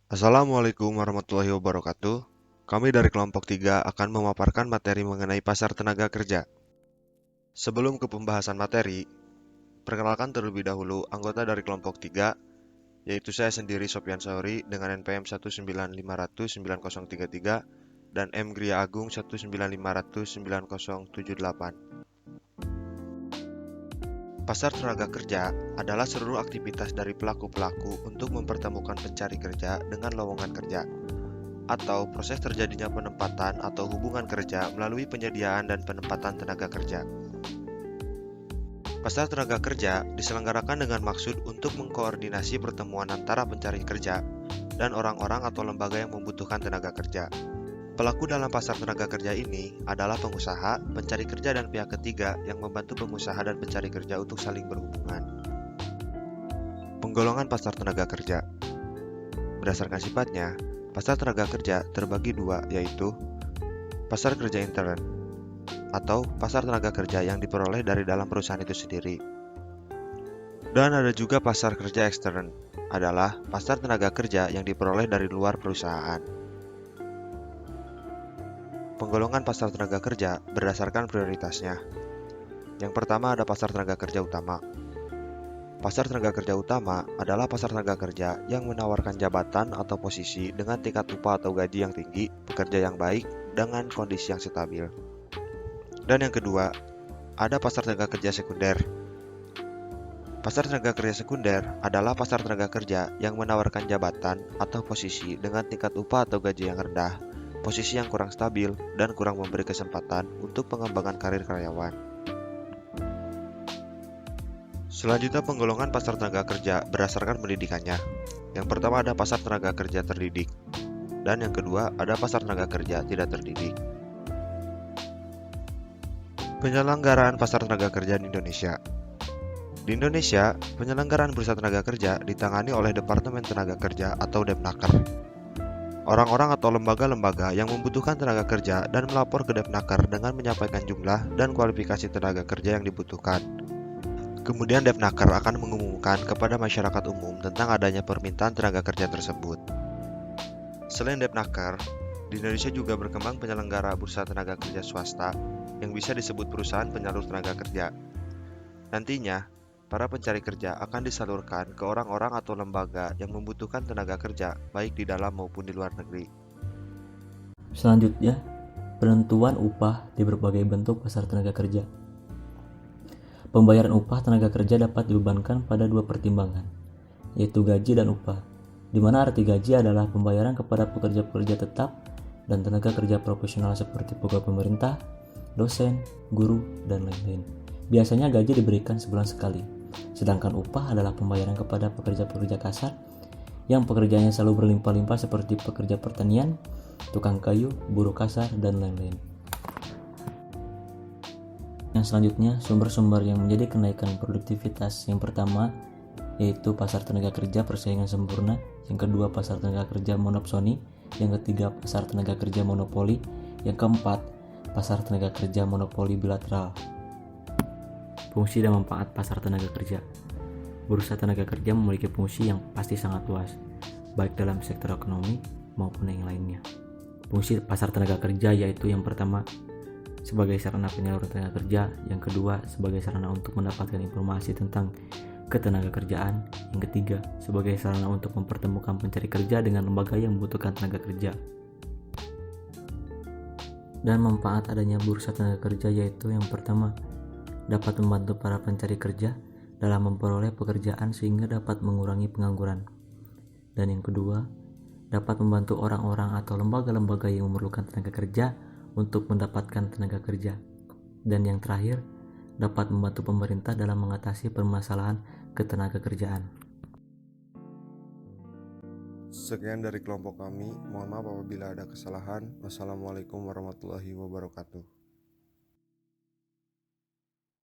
Assalamualaikum warahmatullahi wabarakatuh. Kami dari kelompok 3 akan memaparkan materi mengenai pasar tenaga kerja. Sebelum ke pembahasan materi, perkenalkan terlebih dahulu anggota dari kelompok 3, yaitu saya sendiri Sopyan Sauri dengan NPM 195009033 dan M Gria Agung 195009078. Pasar tenaga kerja adalah seluruh aktivitas dari pelaku-pelaku untuk mempertemukan pencari kerja dengan lowongan kerja, atau proses terjadinya penempatan atau hubungan kerja melalui penyediaan dan penempatan tenaga kerja. Pasar tenaga kerja diselenggarakan dengan maksud untuk mengkoordinasi pertemuan antara pencari kerja dan orang-orang atau lembaga yang membutuhkan tenaga kerja. Pelaku dalam pasar tenaga kerja ini adalah pengusaha, pencari kerja, dan pihak ketiga yang membantu pengusaha dan pencari kerja untuk saling berhubungan. Penggolongan pasar tenaga kerja. Berdasarkan sifatnya, pasar tenaga kerja terbagi dua, yaitu pasar kerja intern atau pasar tenaga kerja yang diperoleh dari dalam perusahaan itu sendiri. Dan ada juga pasar kerja ekstern, adalah pasar tenaga kerja yang diperoleh dari luar perusahaan. Penggolongan pasar tenaga kerja berdasarkan prioritasnya. Yang pertama ada pasar tenaga kerja utama. Pasar tenaga kerja utama adalah pasar tenaga kerja yang menawarkan jabatan atau posisi dengan tingkat upah atau gaji yang tinggi, pekerja yang baik, dengan kondisi yang stabil. Dan yang kedua, ada pasar tenaga kerja sekunder. Pasar tenaga kerja sekunder adalah pasar tenaga kerja yang menawarkan jabatan atau posisi dengan tingkat upah atau gaji yang rendah, posisi yang kurang stabil, dan kurang memberi kesempatan untuk pengembangan karir karyawan. Selanjutnya penggolongan pasar tenaga kerja berdasarkan pendidikannya. Yang pertama ada pasar tenaga kerja terdidik, dan yang kedua ada pasar tenaga kerja tidak terdidik. Penyelenggaraan pasar tenaga kerja di Indonesia. Di Indonesia, penyelenggaraan bursa tenaga kerja ditangani oleh Departemen Tenaga Kerja atau Depnaker. Orang-orang atau lembaga-lembaga yang membutuhkan tenaga kerja dan melapor ke Depnaker dengan menyampaikan jumlah dan kualifikasi tenaga kerja yang dibutuhkan. Kemudian Depnaker akan mengumumkan kepada masyarakat umum tentang adanya permintaan tenaga kerja tersebut. Selain Depnaker, di Indonesia juga berkembang penyelenggara bursa tenaga kerja swasta yang bisa disebut perusahaan penyalur tenaga kerja. Nantinya, para pencari kerja akan disalurkan ke orang-orang atau lembaga yang membutuhkan tenaga kerja, baik di dalam maupun di luar negeri. Selanjutnya, penentuan upah di berbagai bentuk pasar tenaga kerja. Pembayaran upah tenaga kerja dapat dibebankan pada dua pertimbangan, yaitu gaji dan upah, di mana arti gaji adalah pembayaran kepada pekerja-pekerja tetap dan tenaga kerja profesional seperti pegawai pemerintah, dosen, guru, dan lain-lain. Biasanya gaji diberikan sebulan sekali, sedangkan upah adalah pembayaran kepada pekerja-pekerja kasar yang pekerjaannya selalu berlimpah-limpah seperti pekerja pertanian, tukang kayu, buruh kasar, dan lain-lain. Yang selanjutnya, sumber-sumber yang menjadi kenaikan produktivitas. Yang pertama, yaitu pasar tenaga kerja persaingan sempurna. Yang kedua, pasar tenaga kerja monopsoni. Yang ketiga, pasar tenaga kerja monopoli. Yang keempat, pasar tenaga kerja monopoli bilateral. Fungsi dan manfaat pasar tenaga kerja. Bursa tenaga kerja memiliki fungsi yang pasti sangat luas, baik dalam sektor ekonomi maupun yang lainnya. Fungsi pasar tenaga kerja yaitu yang pertama, sebagai sarana penyalur tenaga kerja, yang kedua sebagai sarana untuk mendapatkan informasi tentang ketenaga kerjaan, yang ketiga sebagai sarana untuk mempertemukan pencari kerja dengan lembaga yang membutuhkan tenaga kerja. Dan manfaat adanya bursa tenaga kerja yaitu yang pertama, dapat membantu para pencari kerja dalam memperoleh pekerjaan sehingga dapat mengurangi pengangguran. Dan yang kedua, dapat membantu orang-orang atau lembaga-lembaga yang memerlukan tenaga kerja untuk mendapatkan tenaga kerja. Dan yang terakhir, dapat membantu pemerintah dalam mengatasi permasalahan ketenaga kerjaan. Sekian dari kelompok kami, mohon maaf apabila ada kesalahan. Wassalamualaikum warahmatullahi wabarakatuh.